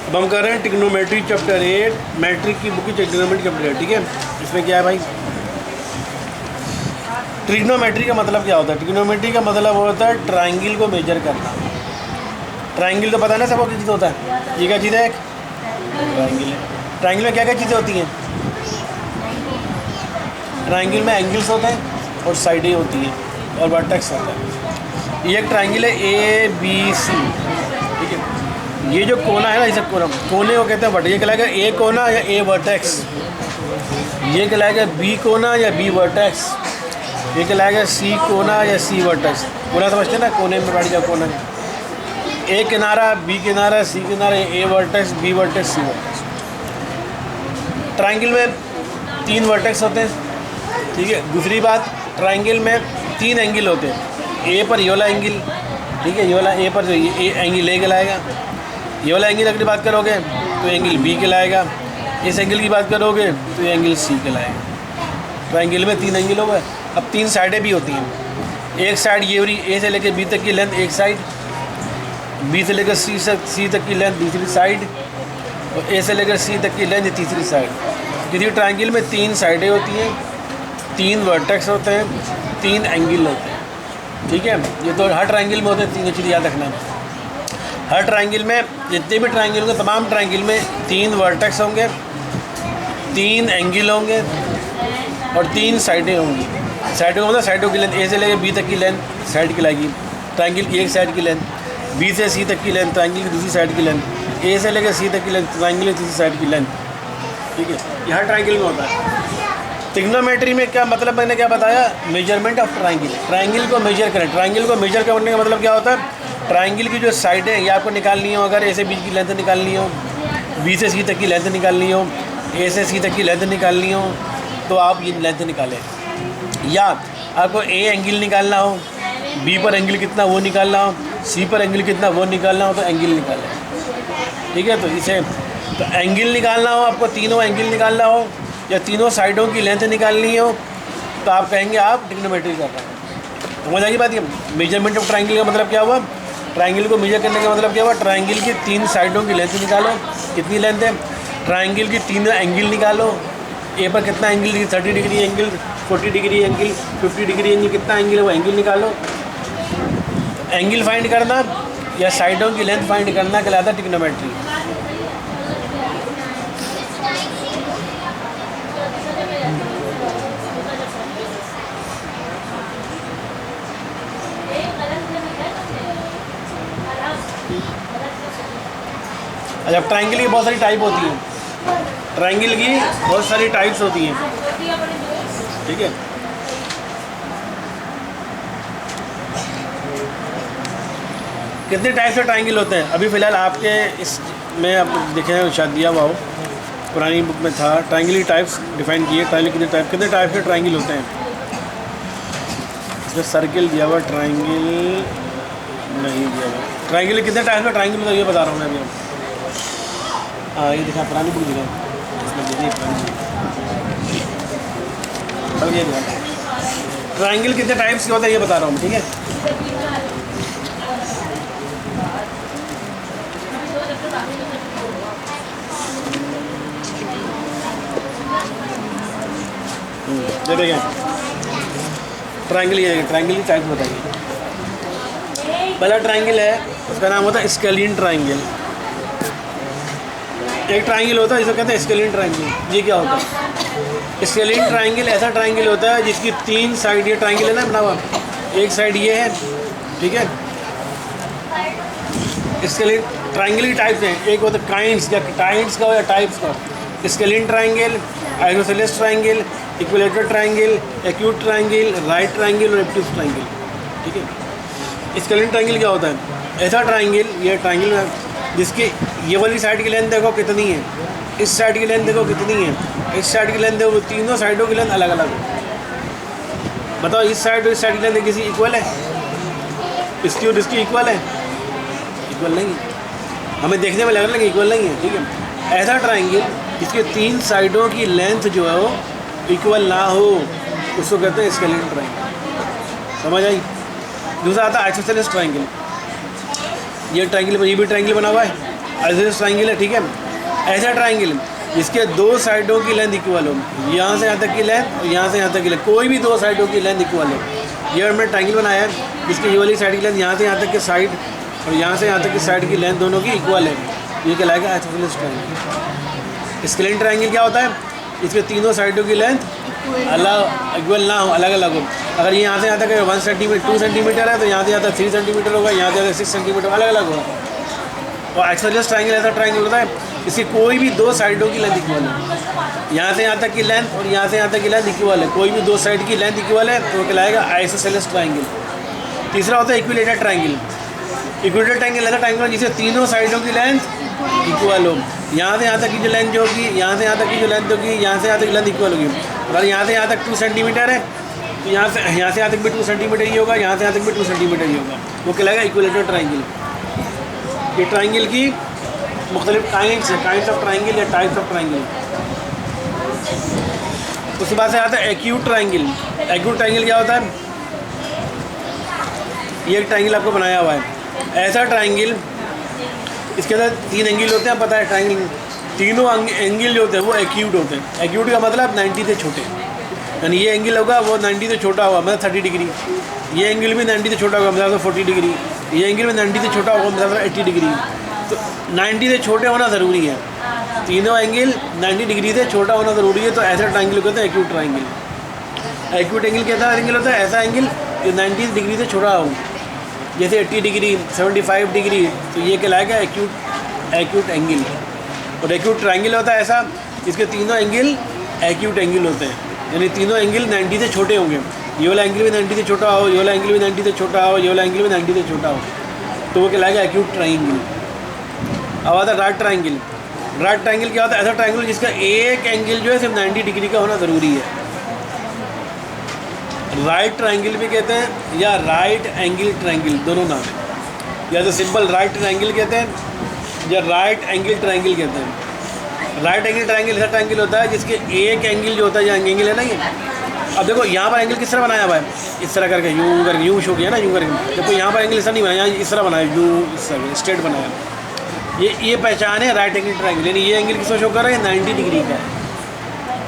अब हम कर रहे हैं ट्रिग्नोमेट्री चैप्टर 8, मैट्रिक की बुक की ट्रिग्नोमेट्री चैप्टर 8, ठीक है। इसमें क्या है भाई, ट्रिग्नोमेट्री का मतलब क्या होता है? ट्रिग्नोमेट्री का मतलब होता है ट्राइंगल को मेजर करना। ट्राइंगल तो पता है ना सबको क्या चीज़ होता है? ये क्या चीज़ है? एक ट्राइंगल है। ट्राइंगल में क्या क्या चीज़ें होती हैं? ट्राइंगल में एंगल्स होते हैं और साइडें होती हैं और वर्टेक्स होता है। ये एक ट्राइंगल है ए बी सी, ठीक है। ये जो कोना है ना, इसे कोने को कहते हैं वर्टेक्स। ये कहलाएगा ए कोना या ए वर्टेक्स, ये कहलाएगा बी कोना या बी वर्टेक्स, ये कहलाएगा सी कोना या सी वर्टेक्स। कोना समझते हैं ना, कोने में बैठ जाओ कोना, ए किनारा बी किनारा सी किनारा, ए वर्टेक्स बी वर्टेक्स सी वर्टेक्स। ट्राइंगल में 3 वर्टेक्स होते हैं, ठीक है। दूसरी बात, ट्राइंगल में 3 एंगल होते हैं। ए पर ये वाला एंगल, ठीक है, ये वाला ए पर जो ये एंगल ए कहलाएगा। ये वाला एंगल अगर बात करोगे तो एंगल बी कहलाएगा। इस एंगल की बात करोगे तो ये एंगल सी कहलाएगा। ट्राइंगल में 3 एंगल हो गए। अब 3 साइडें भी होती हैं। एक साइड ये वाली ए से लेकर बी तक की लेंथ एक साइड, बी से लेकर सी तक की लेंथ दूसरी साइड, और ए से लेकर सी तक की लेंथ तीसरी साइड। किसी ट्राइंगल में 3 साइडें होती हैं, 3 वर्टेक्स होते हैं, 3 एंगल होते हैं, ठीक है। ये तो हर ट्राइंगल में होते हैं, 3 चीज़ याद रखना। हर ट्राइंगल में जितने भी ट्राइंगल होंगे, तमाम ट्राइंगल में 3 वर्टेक्स होंगे, 3 एंगल होंगे और 3 साइडें होंगी। साइडों का मतलब साइडों की लेंथ, ए से लेकर बी तक की लेंथ साइड कहलाएगी ट्राइंगल की एक साइड की लेंथ, बी से सी तक की लेंथ ट्राइंगल की दूसरी साइड की लेंथ, ए से लेकर सी तक की लेंथ ट्राइंगल की तीसरी साइड की लेंथ, ठीक है। ये हर ट्राइंगल में होता है। ट्रिग्नोमेट्री में क्या मतलब, मैंने क्या बताया? Measurement of triangle. ट्राइंगल को मेजर करें। ट्राइंगल को मेजर करने का मतलब क्या होता है? ट्राइंगल की जो साइडें हैं ये आपको निकालनी हो, अगर ए से बी की लेंथ निकालनी हो, बी से सी तक की लेंथ निकालनी हो, ए से सी तक की लेंथ निकालनी हो, तो आप ये लेंथ निकालें। या आपको ए एंगल निकालना हो, बी पर एंगल कितना वो निकालना हो, सी पर एंगल कितना वो निकालना हो, तो एंगल निकालें, ठीक है। तो इसे तो एंगल निकालना हो आपको, तीनों एंगल निकालना हो या तीनों साइडों की लेंथ निकालनी हो, तो आप कहेंगे आप ट्रिग्नोमेट्री कर रहे हैं। समझ आएगी बात? ये मेजरमेंट ऑफ ट्राइंगल का मतलब क्या हुआ? ट्राइंगल को मेजर करने का मतलब क्या हुआ? ट्राइंगल की 3 साइडों की लेंथ निकालो, कितनी लेंथ है। ट्राइंगल की 3 एंगल निकालो, ए पर कितना angle, 30 degree angle, 40 degree angle, 50 degree angle, कितना एंगल है वो एंगल निकालो। एंगल फाइंड करना या साइडों की लेंथ फाइंड करना कहलाता है ट्रिग्नोमेट्री। अच्छा, ट्राइंगल की बहुत सारी टाइप होती हैं। ट्राइंगल की बहुत सारी टाइप्स होती हैं, ठीक है। कितने टाइप से ट्राइंगल होते हैं? अभी फ़िलहाल आपके इस में आप देखें शायद दिया हुआ हो, पुरानी बुक में था, ट्राइंगल की टाइप्स डिफाइन किए। ट्राइंगल कितने टाइप के ट्राइंगल होते हैं? जो सर्किल दिया हुआ, ट्राइंगल नहीं दिया हुआ। ट्राइंगल कितने टाइप का ट्राइंगल मतलब ये बता रहा हूँ मैं अभी। हाँ, ये दिखा, पुरानी बुक दिखा, इसमें देखिए पुरानी, ये दिखा। ट्राइंगल कितने टाइप्स के होते हैं ये बता रहा हूँ, ठीक है। ये देखिए ट्राइंगल, ये ट्राइंगल की टाइप बताइए। पहला ट्राइंगल है, उसका नाम होता है स्केलिन ट्राइंगल। एक ट्राइंगल होता है जिसे कहते हैं स्केलिन ट्राइंगल। ये क्या होता है? स्केलिन ट्राइंगल ऐसा ट्राइंगल होता है जिसकी 3 साइड, ये ट्राइंगल है ना बना हुआ, एक साइड ये है, ठीक है। स्केलिन ट्राइंगल की टाइप्स हैं, एक होता है काइंड्स या टाइप्स का या टाइप्स का। Scalene triangle, isosceles triangle, equilateral triangle, acute triangle, right triangle और ऑब्टयूज ट्राइंगल, ठीक है। स्केलिन ट्राइंगल क्या होता है? ऐसा ट्राइंगल, ये ट्राइंगल है जिसकी ये वाली साइड की लेंथ देखो कितनी है, इस साइड की लेंथ देखो कितनी है, इस साइड की लेंथ देखो, तीनों साइडों की लेंथ अलग अलग है। बताओ इस साइड और इस साइड की लेंथ किसी इक्वल है? इसकी और इसकी इक्वल है? इक्वल नहीं है, हमें देखने में लग रहा है इक्वल नहीं है, ठीक है। ऐसा ट्राइंगल जिसके 3 साइडों की लेंथ जो है वो इक्वल ना हो, उसको कहते हैं स्केलिन ट्राइंगल। समझ आई? दूसरा आता है आइसोसेलेस ट्राइंगल। ये ट्राइंगल, ये भी ट्राइंगल बना हुआ है, आइसोसेलेस ट्राइंगल है, ठीक है। ऐसा ट्राइंगल जिसके दो साइडों की लेंथ इक्वल हो, यहाँ से यहाँ तक की लेंथ और यहाँ से यहाँ तक की लेंथ, कोई भी दो साइडों की लेंथ इक्वल हो। ये हमने ट्राइंगल बनाया है जिसकी ये वाली साइड की लेंथ यहाँ से यहाँ तक के साइड और यहाँ से यहाँ तक की साइड की लेंथ दोनों की इक्वल है, ये कहलाएगा आइसोसेलेस ट्राइंगल। स्केलिन ट्राइंगल क्या होता है, इसके तीनों साइडों की लेंथ अलग इक्वल ना हो, अलग अलग हो। अगर ये यहाँ से यहाँ तक 1 सेंटीमीटर 2 सेंटीमीटर है तो यहाँ से यहाँ तक 3 सेंटीमीटर होगा, यहाँ से यहाँ तक 6 सेंटीमीटर, अलग अलग होगा। और आइसोसेलेस ट्राइंगल ऐसा ट्राइंगल होता है इसकी कोई भी दो साइडों की लेंथ इक्वल है, यहाँ से यहाँ तक की लेंथ और यहाँ से यहाँ तक की लेंथ इक्वल है, कोई भी दो साइड की लेंथ इक्वल है तो कहलाएगा आइसोसेलेस ट्राइंगल। तीसरा होता है इक्विलेटरल ट्राइंगल। इक्विलेटरल ट्राइंगल ऐसा ट्राइंगल जिसे तीनों साइडों की लेंथ इक्वल हो, यहाँ से यहाँ तक की जो लेंथ होगी, यहाँ से यहाँ तक की जो लेंथ होगी, यहाँ से यहाँ तक की लेंथ इक्वल होगी। अगर यहाँ से यहाँ तक 2 सेंटीमीटर है तो यहाँ से यहाँ तक भी 2 सेंटीमीटर ही होगा, यहाँ से यहाँ तक भी 2 सेंटीमीटर ही होगा, वो कहलाएगा इक्विलेटरल ट्राइंगल। ये ट्राइंगल की मुख्तलिफ काइंड्स ऑफ ट्राइंगल या टाइप्स ऑफ ट्राइंगल। उसके बाद से आता है एक्यूट ट्राइंगल। एक्यूट ट्राइंगल क्या होता है, ये एक ट्राइंगल आपको बनाया हुआ है, ऐसा ट्राइंगल इसके अंदर 3 एंगल होते हैं, पता है ट्राइंगल तीनों एंगल जो होते हैं वो एक्यूट होते हैं। एक्यूट का मतलब 90 से छोटे, यानी ये एंगल होगा वो 90 से छोटा होगा मतलब 30 डिग्री, ये एंगल भी 90 से छोटा होगा मतलब 40 डिग्री, ये एंगल भी 90 से छोटा होगा मतलब 80 डिग्री। तो 90 से छोटे होना ज़रूरी है, तीनों एंगल 90 डिग्री से छोटा होना ज़रूरी है, तो ऐसा ट्राइंगल कहते हैं एक्यूट ट्राइंगल। एक्यूट एंगल कैसा एंगल होता है, ऐसा एंगल जो 90 डिग्री से छोटा हो, जैसे 80 डिग्री 75 डिग्री, तो ये कहलाएगा एक्यूट एंगल। और एक्यूट ट्राइंगल होता है ऐसा इसके तीनों एंगल एक्यूट एंगल होते हैं, यानी तीनों एंगल 90 से छोटे होंगे, ये वाला एंगल भी 90 से छोटा हो, ये वाला एंगल भी 90 से छोटा हो, ये वाला एंगल भी 90 से छोटा हो, तो वो कहलाएगा एक्यूट ट्राइंगल। अब आता है राइट ट्राइंगल। राइट ट्राइंगल क्या होता है, ऐसा ट्राइंगल जिसका एक एंगल जो है सिर्फ 90 डिग्री का होना ज़रूरी है, राइट ट्राइंगल भी कहते हैं या राइट एंगल ट्राइंगल, दोनों नाम है। या तो सिंपल राइट ट्राइंगल कहते हैं या राइट एंगल ट्राइंगल कहते हैं। राइट एंगल ट्राइंगल ऐसा ट्राइंगल होता है जिसके एक एंगल जो होता है, ये एंगल है ना ये, अब देखो यहाँ पर एंगल किस तरह बनाया हुआ है, इस तरह करके यूँ शो किया ना, यूँ करके। देखो यहाँ पर एंगल ऐसा नहीं बनाया, इस तरह बनाया, यूँ इस तरह स्ट्रेट बनाया। ये पहचान है राइट एंगल ट्राइंगल, यानी ये एंगल किसको शो कर रहा है, 90 डिग्री का है।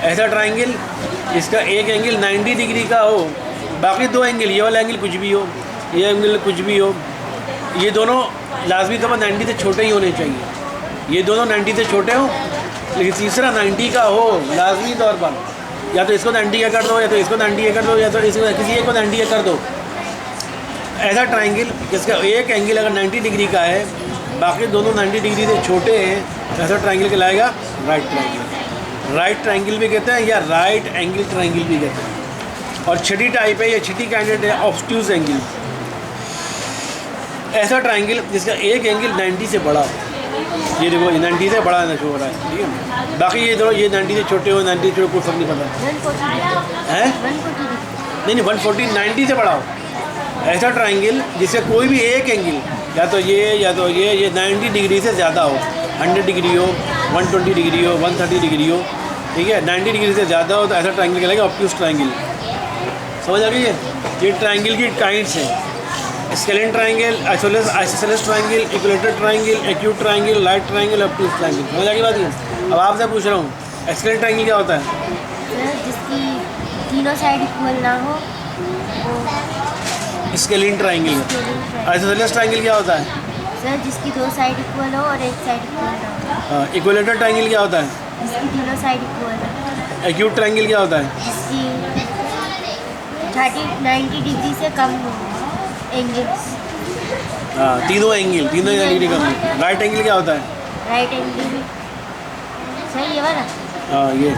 ऐसा ट्राइंगल जिसका एक एंगल 90 डिग्री का हो, बाकी दो एंगल, ये वाला एंगल कुछ भी हो, ये एंगल कुछ भी हो, ये दोनों लाजमी तौर पर 90 से छोटे ही होने चाहिए। ये दोनों 90 से छोटे हों, लेकिन तीसरा 90 का हो लाजमी तौर पर, या तो इसको 90 का कर दो, या तो इसको 90 का कर दो, या तो इसको किसी एक को 90 का कर दो। ऐसा ट्राइंगल जिसका एक एंगल अगर 90 डिग्री का है, बाकी दोनों 90 डिग्री से छोटे हैं, ऐसा ट्राइंगल कहलाएगा राइट ट्राइंगल। राइट ट्राइंगल भी कहते हैं या राइट एंगल ट्राइंगल भी कहते हैं। और छठी टाइप है या छठी कैंडिडेट है ऑब्ट्यूज एंगल। ऐसा ट्राइंगल जिसका एक एंगल 90 से बड़ा हो, ये देखो ये 90 से बड़ा शो हो रहा है, ठीक है। बाकी ये दोनों ये 90 से छोटे हो, 90 से छोटे, कोई फर्क नहीं पड़ता है, नहीं 140 90 से बड़ा हो। ऐसा ट्राइंगल जिसका कोई भी एक एंगल या तो ये 90 डिग्री से ज़्यादा हो, 100 डिग्री हो, 120 डिग्री हो, 130 डिग्री हो, ठीक है, 90 डिग्री से ज़्यादा हो, तो ऐसा ट्राइंगल कहलाएगा ऑब्ट्यूज ट्राइंगल। समझ आ गई है। ये ट्राइंगल की काइंड्स हैं, scalene triangle, isosceles triangle, equilateral triangle, acute triangle, right triangle, obtuse triangle. समझ आ गई बात है। अब आपसे पूछ रहा हूँ स्केलिन ट्राइंगल क्या होता है, जिसकी तीनों साइड इक्वल ना हो, स्केलिन ट्राइंगल। आइसोसेलेस ट्राइंगल क्या होता है, सर जिसकी दो साइड इक्वल हो और एक साइड इक्वल ना हो। इक्विलेटरल ट्राइंगल क्या होता है, जिसकी तीनों साइड इक्वल हो। एक्यूट ट्राइंगल क्या होता है, जिसकी 90 डिग्री से कम हो एंगल्स। तीनों एंगल 90 डिग्री का। राइट एंगल क्या होता है, राइट एंगल भी सही ये वाला। ये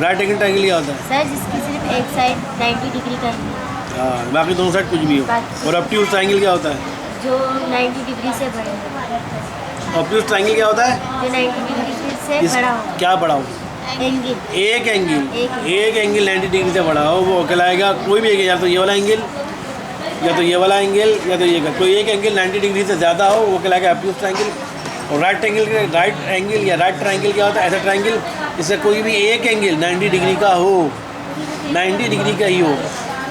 राइट एंगल ट्राइंगल क्या होता है, सर जिसकी सिर्फ एक साइड 90 डिग्री का है, बाकी दोनों साइड कुछ भी हो। और ऑब्ट्यूज ट्राइंगल क्या होता है, जो 90 डिग्री से बड़ा हो। ऑब्ट्यूज ट्राइंगल क्या होता है, जो 90 डिग्री से बड़ा हो, क्या बड़ा हो, एंगल एक एंगल 90 डिग्री से बड़ा हो, वो कहलाएगा कोई भी एक, या तो ये वाला एंगल, या तो ये वाला एंगल, या तो ये का कोई एक एंगल 90 डिग्री से ज़्यादा हो, वो कहलाएगा ऑब्ट्यूज ट्राइंगल। और राइट एंगल या राइट ट्राइंगल क्या होता है, ऐसा ट्राइंगल जिससे कोई भी एक एंगल 90 डिग्री का हो, 90 डिग्री का ही हो,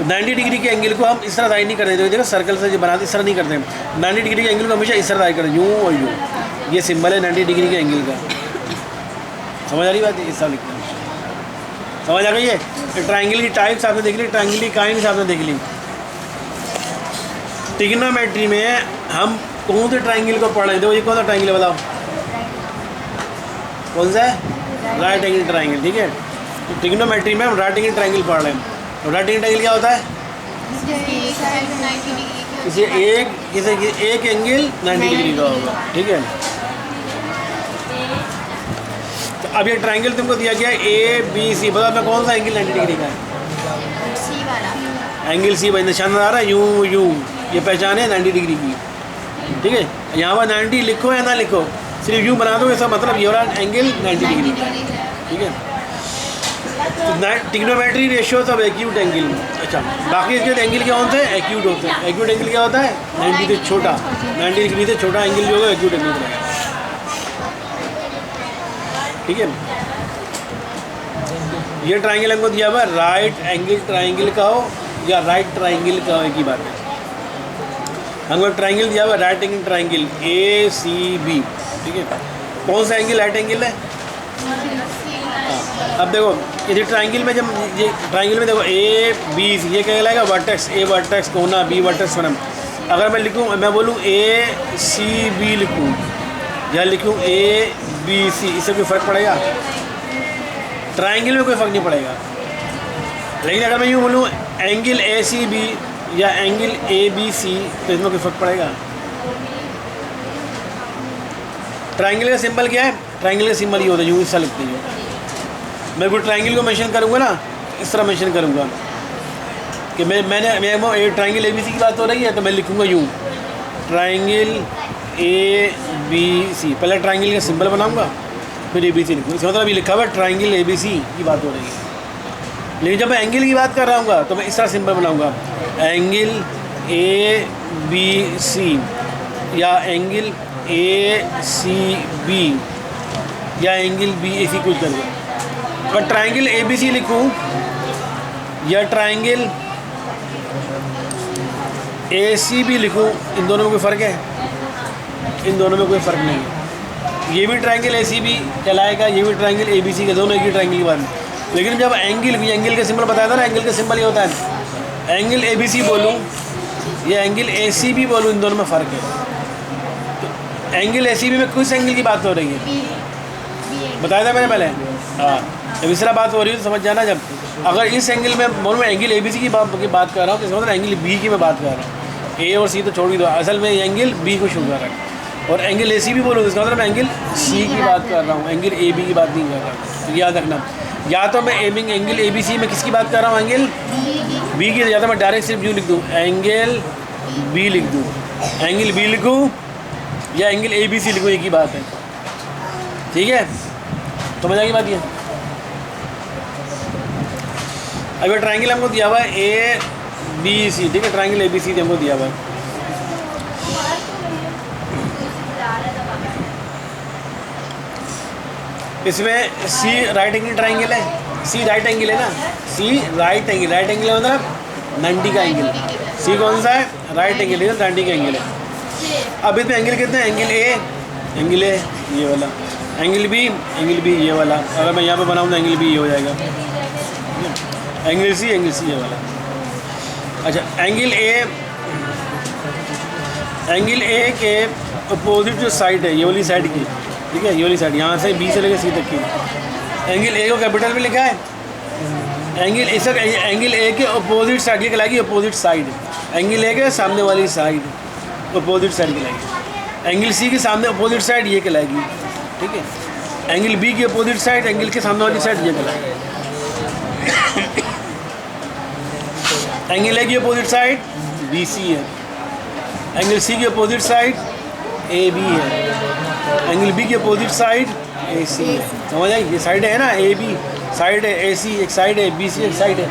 90 डिग्री के एंगल को हम इस तरह दाई नहीं करते, देखो सर्कल से जो बनाते इस तरह नहीं करते हैं। 90 डिग्री के एंगल को हमेशा इस तरह दाई करें, यूँ और यूँ। ये सिंबल है 90 डिग्री के एंगल का। समझ आ रही बात? इस तरह लिखना है। समझ आ गई है? ट्राइंगल की टाइप्स आपने देख ली, ट्राइंगल की काइंड्स आपने देख ली। ट्रिग्नोमेट्री में हम कौन से ट्राइंगल को पढ़ रहे हैं? देखो ये कौन सा ट्राइंगल है बताओ, कौन सा है? Right angle triangle. ठीक है, तो ट्रिग्नोमेट्री में हम राइट एंगल ट्राइंगल पढ़ रहे हैं। तो राइट एंगल ट्राइंगल क्या होता है? इसे एक एंगल 90 डिग्री का होगा। ठीक है, तो अब ये ट्राइंगल तुमको दिया गया ए बी सी, बताओ मैं कौन सा एंगल 90 डिग्री का है? सी वाला एंगल सी, भाई निशान आ रहा है यूँ यूँ, ये पहचान है 90 डिग्री की। ठीक है, यहाँ पर 90 लिखो या ना लिखो, सिर्फ यूँ बना दो, इसका मतलब ये वाला एंगल 90 डिग्री का है। ठीक है, तो trigonometry ratios of acute angle. अच्छा, बाकी इसके एंगल क्या होते हैं? एक्यूट होते हैं। एक्यूट एंगल क्या होता है? 90 से छोटा, 90 डिग्री से छोटा एंगल जो होगा एक्यूट एंगल रहेगा। ठीक है, ये ट्राइंगल हमको दिया हुआ है, राइट एंगल ट्राइंगल का हो या राइट ट्राइंगल का हो, एक ही बात है। हमको ट्राइंगल दिया हुआ है right angle triangle A C B. ठीक है, कौन सा एंगल राइट एंगल है? अब देखो यदि ट्राइंगल में, जब ये ट्राइंगल में देखो ए बी सी, ये क्या कहलाएगा? वर्टेक्स। ए वर्टेक्स कोना, बी वर्टेक्स कोना। अगर मैं लिखूँ, मैं बोलूँ ए सी बी लिखूँ या लिखूँ ए बी सी, इससे कोई फ़र्क पड़ेगा? ट्राइंगल में कोई फ़र्क नहीं पड़ेगा। लेकिन अगर मैं यूँ बोलूँ एंगल ए सी बी या एंगल ए बी सी, तो इसमें कोई फ़र्क पड़ेगा? ट्राइंगल का सिंबल क्या है? ट्राइंगल का सिंबल ये होता है, यूँ ऐसा लिखते हैं। मैं कोई ट्राइंगल को मेंशन करूँगा ना, इस तरह मेंशन करूँगा कि मैं ट्राइंगल ए बी सी की बात हो रही है, तो मैं लिखूँगा यूँ ट्राइंगल ए बी सी। पहले ट्राइंगल का सिंबल बनाऊँगा, फिर ए बी सी लिखूँगा। इसका मतलब ये लिखा हुआ है ट्राइंगल ए बी सी की बात हो रही है। लेकिन जब मैं एंगल की बात कर रहा हूँ तो मैं इस तरह सिंबल बनाऊँगा, एंगल ए बी सी या एंगल ए सी बी या एंगल बी ए सी कुछ करके। अगर ट्राइंगल ए बी सी लिखूँ या ट्राइंगल ए सी बी लिखूँ, इन दोनों में कोई फ़र्क है? इन दोनों में कोई फ़र्क नहीं है। ये भी ट्राइंगल ए सी बी कहलाएगा, ये भी ट्राइंगल ए बी सी के, दोनों एक ही ट्राइंगल की बात है। लेकिन जब एंगल का सिंबल बताया था ना, एंगल का सिंबल ये होता है, एंगल ए बी सी बोलूँ या एंगल ए सी बी बोलूँ, इन दोनों में फ़र्क है। तो एंगल ए सी बी में किस एंगल की बात हो रही है? बताया था मैंने पहले। हाँ, जब इस तरह बात हो रही है तो समझ जाना। जब अगर इस एंगल में बोलूँ मैं एंगल ए बी सी की बात कर रहा हूँ, तो समझ एंगल बी की मैं बात कर रहा हूँ। ए और सी तो छोड़ ही दो, असल में एंगल बी को शो कर रहा है। और एंगल ए सी भी बोलूँ, इसका मतलब मैं एंगल सी की बात कर रहा हूँ, एंगल ए बी की बात नहीं कर रहा हूँ। तो याद रखना, या तो मैं एंगल ए बी सी में किसकी बात कर रहा हूँ? एंगल बी की। या तो मैं डायरेक्ट सिर्फ यूँ लिख दूँ, एंगल बी लिख दूँ, एंगल बी लिखूँ या एंगल ए बी सी लिखूँ, एक ही बात है। ठीक है, तो मजा की बात ये। अब ये ट्राइंगल हमको दिया हुआ है ए बी सी। ठीक है, ट्राइंगल ए बी सी हमको दिया हुआ है। इसमें सी राइट एंगल ट्राइंगल है, सी राइट एंगल है ना, सी राइट एंगल, राइट एंगल है मतलब 90 का एंगल। सी कौन सा है? राइट एंगल है, 90 का एंगल है। अब इसमें एंगल कितने हैं? एंगल ए ये वाला, एंगल बी ये वाला। अगर मैं यहाँ पे बनाऊँ तो एंगल बी ये हो जाएगा, एंगल सी ये वाला। अच्छा, एंगल ए के अपोजिट जो साइड है, ये वाली साइड की, ठीक है, ये वाली साइड, यहाँ से बी से लेकर सी तक की। एंगल ए को कैपिटल में लिखा है, एंगल ए के अपोजिट साइड ये कहलाएगी अपोजिट साइड। एंगल ए के सामने वाली साइड अपोजिट साइड कहलाएगी। एंगल सी के सामने अपोजिट साइड ये कहलाएगी। ठीक है, एंगल बी की अपोजिट साइड, एंगल के सामने वाली साइड ये कहलाएगी। एंगल ए की अपोजिट साइड बी सी है, एंगल सी की अपोजिट साइड ए बी है, एंगल बी की अपोजिट साइड ए सी है। समझ आई? ये साइड है ना, ए बी साइड है, ए सी एक साइड है, बी सी एक साइड है।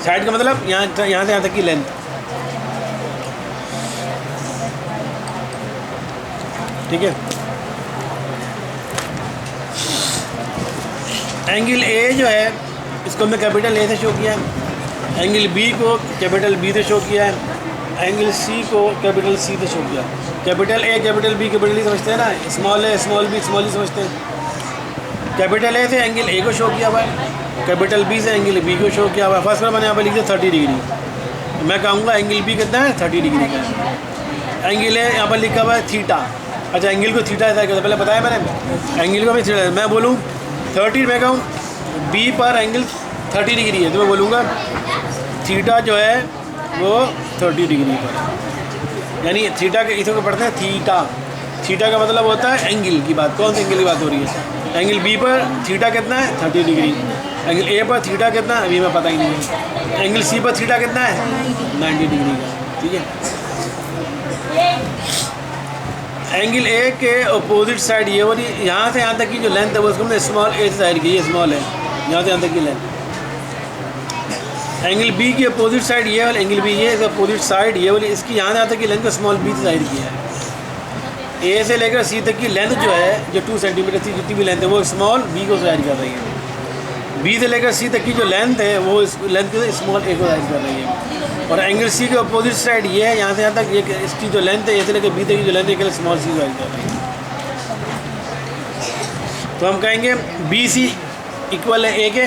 साइड का मतलब यहाँ से यहाँ तक की लेंथ। ठीक है, एंगल ए जो है इसको हमने कैपिटल ए से शो किया है, एंगल बी को कैपिटल बी से शो किया है, एंगल सी को कैपिटल सी से शो किया। Capital A capital B capital E समझते हैं ना, small a small b small e समझते हैं। कैपिटल ए से एंगल ए को शो किया हुआ है, कैपिटल बी से एंगल बी को शो किया हुआ है। फर्स्ट में मैंने यहाँ पर लिख दिया 30 डिग्री, मैं कहूँगा एंगल बी कितना है 30 डिग्री का है। एंगल ए यहाँ पर लिखा हुआ है थीटा, अच्छा एंगल को थीटा ऐसा कहते पहले बताया मैंने, एंगल को भी थीटा। मैं बोलूँ 30, मैं कहूँ बी पर एंगल 30 डिग्री है तो मैं बोलूँगा थीटा जो है वो 30 डिग्री पर, यानी थीटा के इसे को पढ़ते हैं थीटा। थीटा का मतलब होता है एंगल की बात, कौन से एंगल की बात हो रही है। एंगल बी पर थीटा कितना है 30 डिग्री, एंगल ए पर थीटा कितना है अभी मैं पता ही नहीं है, एंगल सी पर थीटा कितना है 90 डिग्री का, ठीक है। एंगल ए के अपोजिट साइड ये वाली, यहाँ से यहाँ तक की जो लेंथ है वो उसको हमने स्मॉल ए से जाहिर की, ये स्मॉल है, यहाँ से यहाँ तक की लेंथ। एंगल बी की अपोजिट साइड ये वाली, एंगल बी ये अपोजिट साइड ये वाली, इसकी यहाँ से यहाँ तक की लेंथ को स्मॉल बी से जाहिर किया है। ए से लेकर सी तक की लेंथ जो है, जो 2 सेंटीमीटर थी जितनी भी लेंथ है वो स्मॉल बी को जाहिर कर रही है। बी से लेकर सी तक की जो लेंथ है वो इस लेंथ को स्मॉल ए को जाहिर कर रही है। और एंगल सी के अपोजिट साइड ये है, यहाँ से यहाँ तक ये इसकी जो लेंथ है ए से लेकर बी तक की जो लेंथ है स्मॉल सी को जाहिर कर रही है। तो हम कहेंगे बी सी इक्वल है ए के,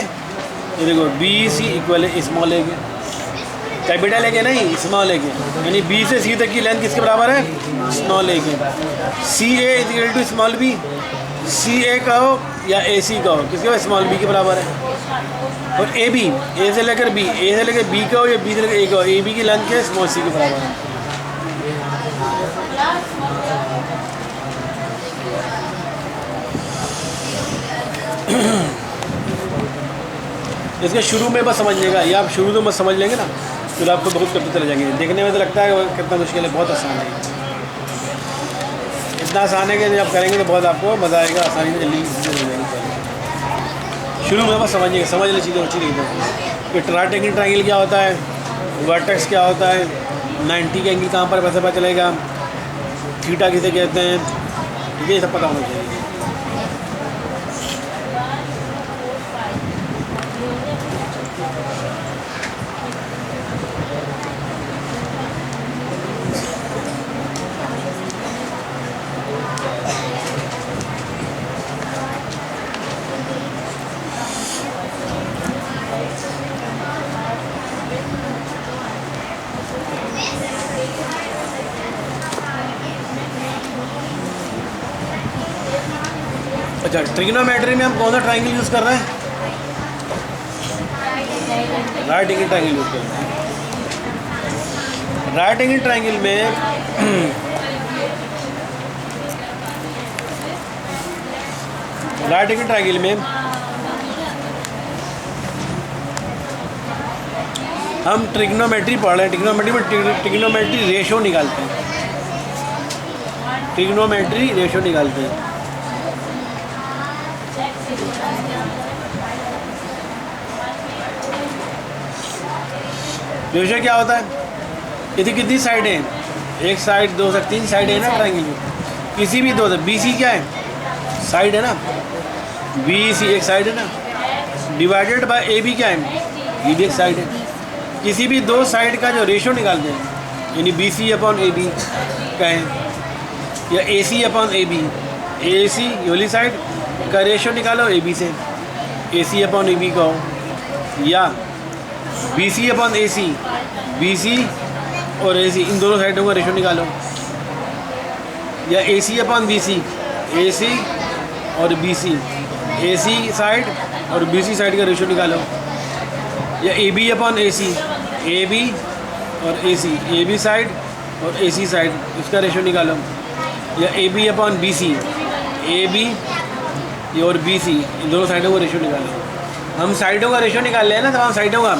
ये देखो बी सी इक्वल है स्मॉल ए के, कैपिटल ए के नहीं स्मॉल ए के, यानी बी से सी तक की लेंथ किसके बराबर है स्मॉल ए के। C A is equal to small B, C A कहो या ए सी कहो किसके स्मॉल बी के बराबर है। और ए बी, ए से लेकर बी, ए से लेकर बी कहो या बी से लेकर ए कहो, ए बी की लेंथ के स्मॉल सी के बराबर है। इसके शुरू में बस समझिएगा, ये आप शुरू तो मत समझ लेंगे ना फिर आपको बहुत करते चले जाएंगे। देखने में तो लगता है कितना मुश्किल है, बहुत आसान है, इतना आसान है कि जब आप करेंगे तो बहुत आपको मज़ा आएगा, आसानी से जल्दी हो जाएगी। शुरू में बस समझिएगा, समझ ले चीज़ें अच्छी देखिए कि राइट एंगल ट्रायंगल क्या होता है, वर्टेक्स क्या होता है, 90 का एंगल कहाँ पर वैसे पता चलेगा, थीटा किसे कहते हैं, ये सब पता होना चाहिए। अच्छा, ट्रिग्नोमेट्री में हम कौन सा ट्रायंगल यूज़ कर रहे हैं, राइट एंगल ट्रायंगल यूज़ कर रहे हैं। राइट एंगल ट्रायंगल में राइट एंगल ट्रायंगल में हम ट्रिग्नोमेट्री पढ़ रहे हैं। ट्रिग्नोमेट्री में ट्रिग्नोमेट्री रेशो निकालते हैं, ट्रिग्नोमेट्री रेशो निकालते हैं। रेशो क्या होता है, यदि कितनी साइड है, एक साइड, दो साइड, 3 साइड है ना ट्रायंगल में, किसी भी दो, बी सी क्या है साइड है ना, बी सी एक साइड है ना, डिवाइडेड बाय ए बी क्या है, ये भी एक साइड है। किसी भी 2 साइड का जो रेशो निकालते हैं, यानी B C upon A B कहें या ए सी अपॉन ए बी, ए सी वाली साइड का रेशो निकालो ए बी से, ए सी अपॉन ए बी कहो, या B C upon A C, B C और ए सी इन दोनों साइडों का रेशो निकालो, या ए सी upon B C, A C और B C, A C side और बी सी साइड का रेशो निकालो, या A B upon A C, A B और A C, A B side और ए सी साइड उसका रेशो निकालो, या A B upon B C, A B और बी सी इन दोनों साइडों का रेशो निकालो। हम साइडों का रेशो निकाल लें ना, तमाम साइडों का,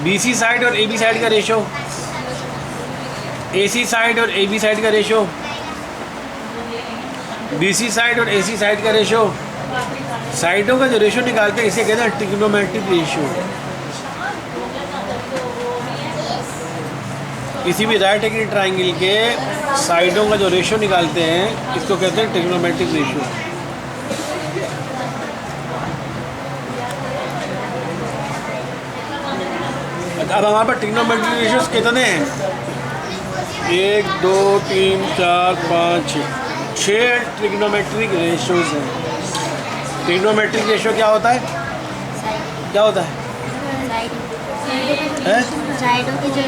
बी सी साइड और ए बी साइड का रेशो, ए सी साइड और ए बी साइड का रेशो, बी सी साइड और ए सी साइड का रेशो, साइडों का जो रेशो निकालते हैं इसे कहते हैं ट्रिग्नोमेट्रिक रेशो। किसी भी राइट एंगल ट्रायंगल के साइडों का जो रेशो निकालते हैं इसको कहते हैं ट्रिग्नोमेट्रिक रेशो। अब हमारे पास ट्रिग्नोमेट्रिक रेशियोज कितने हैं? 1 2 3 4 5 6 ट्रिग्नोमेट्रिक रेशियोज हैं। ट्रिग्नोमेट्रिक रेशियो क्या होता है? क्या होता है? साइडों की जो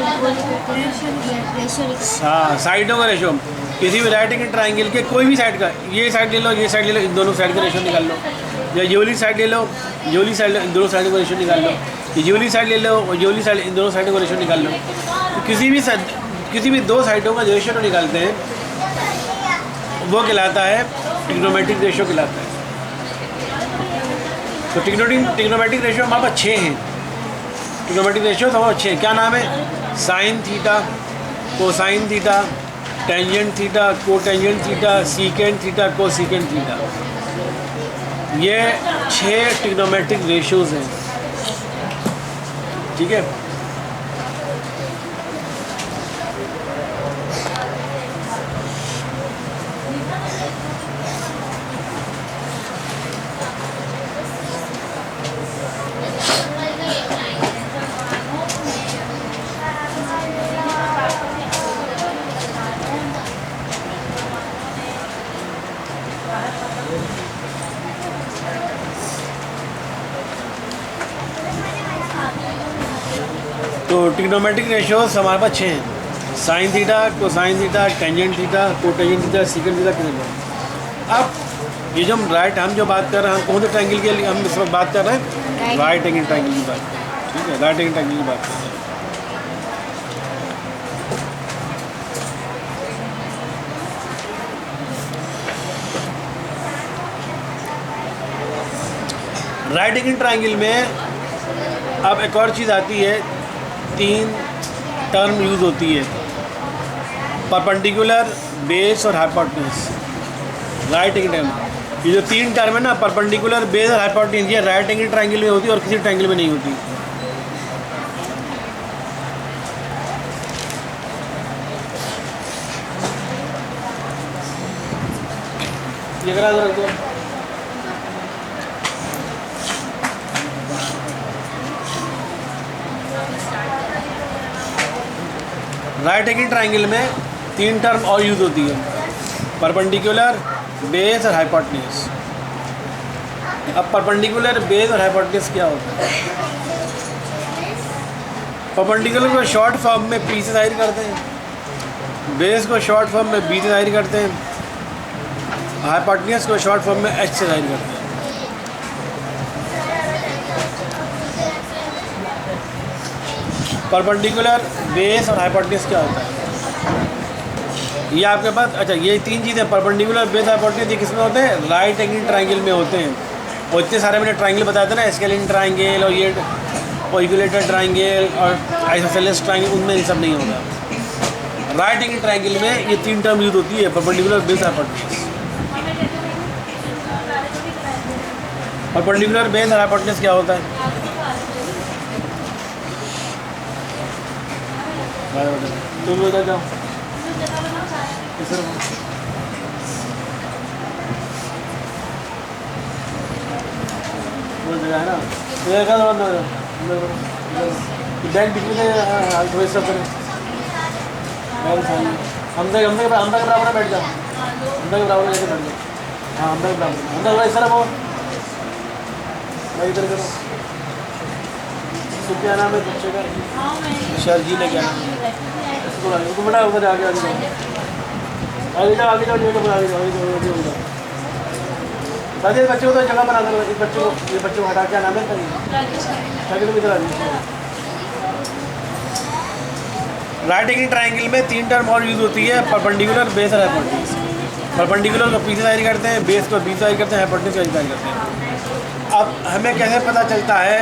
रेशियो। हाँ, साइडों का रेशियो। किसी भी राइट एंगल ट्राइंगल के कोई भी साइड का, ये साइड ले लो, ये साइड ले लो, इन दोनों साइड का रेशियो निकाल लो। या ये वाली साइड ले लो, ये वाली साइड, इन दोनों साइड का रेशियो निकाल लो। ये वाली साइड ले लो और ये वाली साइड, इन दोनों साइड का रेशियो निकाल लो। तो किसी भी दो साइडों का रेशियो निकालते हैं, वो कहलाता है ट्रिग्नोमेट्रिक रेशियो कहलाता है। तो ट्रिग्नोमेट्रिक रेशियो हमारे पास 6 हैं। ट्रिग्नोमेट्रिक रेशियो हमारे 6 हैं। क्या नाम है? Sine theta, cosine theta, tangent theta, cotangent theta, secant theta, cosecant theta. ये 6 ट्रिग्नोमेट्रिक रेशियोज हैं। ठीक है। तो ट्रिग्नोमेट्रिक रेशियोज हमारे पास 6 हैं। Sine theta, cosine theta, tangent theta, cotangent theta, secant theta, कितना। अब ये जो हम जो बात कर रहे हैं, हम कौन से ट्रायंगल के लिए हम इस वक्त बात कर रहे हैं? राइट एंगल ट्रायंगल की बात। ठीक है, राइट एंगल ट्रायंगल की बात कर रहे हैं। राइट एंगल ट्रायंगल में अब एक और चीज़ आती है, 3 टर्म यूज़ होती है, परपेंडिकुलर, बेस और हाइपोटेन्यूज। राइट एंगल ट्रायंगल, ये जो 3 टर्म है ना, परपेंडिकुलर, बेस और हाइपोटेन्यूज, ये राइट एंगल ट्रायंगल में होती है और किसी ट्रायंगल में नहीं होती। ये करा रख दो। राइट एंगल ट्रायंगल में 3 टर्म और यूज़ होती है, परपेंडिकुलर, बेस और हाइपोटेन्यूज। अब परपेंडिकुलर, बेस और हाइपोटेन्यूज क्या होता है? परपेंडिकुलर को शॉर्ट फॉर्म में पी से जाहिर करते हैं, बेस को शॉर्ट फॉर्म में बी से जाहिर करते हैं, हाइपोटेन्यूज को शॉर्ट फॉर्म में एच से जाहिर करते हैं। परपेंडिकुलर, बेस और हाइपोटेन्यूज क्या होता है? ये आपके पास, अच्छा, ये 3 चीज़ें, परपेंडिकुलर, बेस, हाइपोटेन्यूज, ये किसमें होते हैं? राइट एंगल ट्रायंगल में होते हैं। और इतने सारे मैंने ट्रायंगल बताए थे ना, स्केलिन ट्रायंगल और ये इक्विलेटरल ट्रायंगल और आइसोसेलेस ट्रायंगल, उनमें ये सब नहीं होगा। राइट एंगल ट्रायंगल में ये 3 टर्म यूज होती है, perpendicular, base, hypotenuse. Perpendicular, base और हाइपोटेन्यूज क्या होता है? तुम उधर जाओ, वो जगह है ना, बैंक बीच में सब करें, हमसे के बराबर बैठ जाओ, हमसे के बराबर जाके बैठ जाओ। हाँ, हमसे के बराबर, हमसे इस तरफ हो, मैं इधर करो। क्या नाम है बच्चे का? शर्जी ने क्या नाम है? उसको बड़ा उधर आगे आगे जाओ, आगे जाओ, आगे जाओ, आगे जाओ, आगे जाओ। बच्चे को तो जगह बना दो, इस बच्चे को, ये बच्चे को हटा, क्या नाम है? ताकि तुम इधर आ जाओ। राइट एंगल ट्रायंगल में 3 टर्म और यूज़ होती है, परपेंडिकुलर, बेस और हाइपोटेन्यूज। परपेंडिकुलर को पी से जाहिर करते हैं, बेस को बी से जाहिर करते हैं, हाइपोटेन्यूज को जाहिर करते हैं। अब हमें कैसे पता चलता है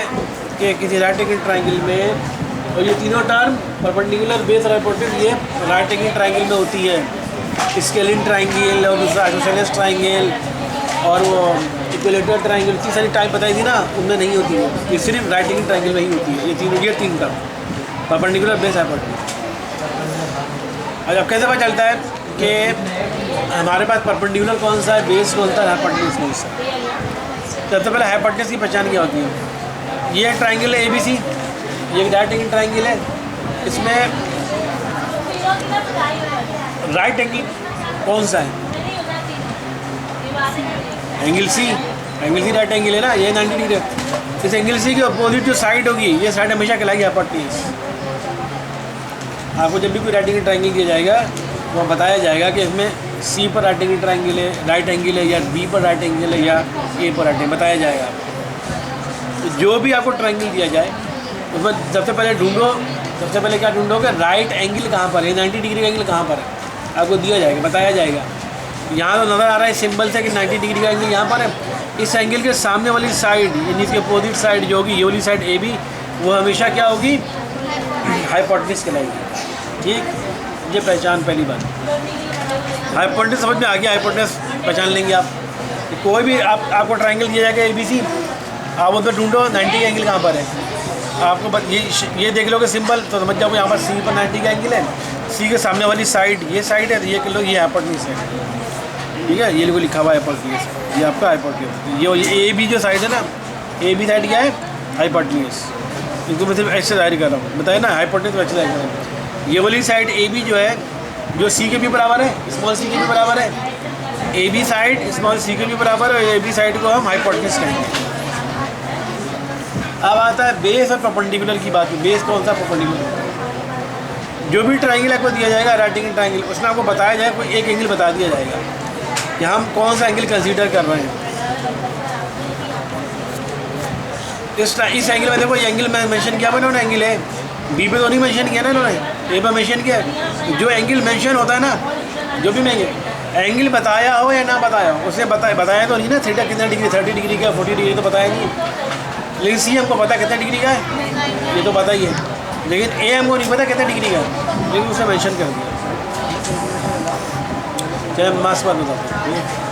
कि किसी राइट एंगल ट्रायंगल में, और ये तीनों टर्म, परपेंडिकुलर, बेस और हाइपोटेन्यूज, ये राइट एंगल ट्रायंगल में होती है। स्केलिन ट्रायंगल और दूसरा आइसोसेलेस ट्रायंगल और वो इक्विलेटरल ट्रायंगल, इतनी सारी टाइप बताई थी ना, उनमें नहीं होती है। ये सिर्फ राइट एंगल ट्रायंगल में ही होती है। ये 3 टर्म, परपेंडिकुलर, बेस, हाइपोटेन्यूज। अब कैसे पता चलता है कि हमारे पास परपेंडिकुलर कौन सा है, बेस कौन सा है, हाइपोटेन्यूज कौन सा है? सबसे पहले हाइपोटेन्यूज की पहचान क्या होती है? ये ट्रायंगल है ABC, ये राइट एंगल ट्राइंगल है, इसमें राइट एंगल कौन सा है? एंगल सी राइट एंगल है ना, ये 90 डिग्री है। इस एंगल सी की अपोजिट जो साइड होगी, ये साइड हमेशा कहलाएगी हाइपोटेन्यूज। आपको जब भी कोई राइट एंगल ट्राइंगल दिया जाएगा वो बताया जाएगा कि इसमें सी पर राइट एंगल ट्राइंगल है, राइट एंगल है, या बी पर राइट एंगल है, या ए पर राइट एंगल, बताया जाएगा आपको। तो जो भी आपको ट्राइंगल दिया जाए उसमें सबसे पहले क्या ढूंढोगे? राइट एंगल कहाँ पर है, 90 डिग्री का एंगल कहाँ पर है, आपको दिया जाएगा, बताया जाएगा। यहाँ तो नज़र आ रहा है सिंबल से कि 90 डिग्री का एंगल यहाँ पर है। इस एंगल के सामने वाली साइड यानी इसके अपोजिट साइड जो होगी, ये वाली साइड ए बी, वो हमेशा क्या होगी? हाइपोटेन्यूज कहलाएगी। ठीक, ये पहचान पहली बात। हाइपोटेन्यूज समझ में आ गया, हाइपोटेन्यूज पहचान लेंगे आप। कोई भी आपको ट्राइंगल दिया जाएगा ए बी सी, आप उसमें ढूंढो 90 का एंगल कहाँ पर है। आपको ये देख लोगे सिंपल तो समझ जाओगे यहाँ पर सी पर 90 का एंगल है, सी के सामने वाली साइड ये साइड है, ये कर लो ये हाइपोटेन्यूज है। ठीक है, ये लिखा हुआ है हाइपोटेन्यूज, ये आपका हाइपोटेन्यूज। ये ए बी जो साइड है ना, ए बी साइड क्या है? हाइपोटेन्यूज। इनको मैं सिर्फ ऐसे जाहिर कर रहा हूँ, बताया ना, हाइपोटेन्यूज ऐसे जाहिर कर रहा हूँ। ये वाली साइड ए बी जो है, जो सी के भी बराबर है, स्मॉल सी के भी बराबर है, A B side small C के भी बराबर है, और ए बी साइड को हम हाइपोटेन्यूज कहेंगे। अब आता है बेस और परपेंडिकुलर की बात। बेस कौन सा, परपेंडिकुलर? जो भी ट्राइंगल आपको दिया जाएगा राइट एंगल ट्राइंगल, उसमें आपको बताया जाएगा, कोई एक एंगल बता दिया जाएगा कि हम कौन सा एंगल कंसीडर कर रहे हैं। इस एंगल में देखो, ये एंगल में मेंशन किया इन्होंने, एंगल है बी पे तो नहीं मेंशन किया ना इन्होंने, ए पे मेंशन किया। जो एंगल मेंशन होता है ना, जो भी मैं एंगल बताया हो या ना बताया हो, उसने बताया तो नहीं ना, थीटा कितना डिग्री, 30 डिग्री का, 40 डिग्री तो बताया नहीं। लेकिन सी हमको पता कितना डिग्री का है, ये तो पता ही है, लेकिन ए हमको नहीं पता कितना डिग्री का है, लेकिन उसे मेंशन कर दिया। चलिए मास बात बताते हैं।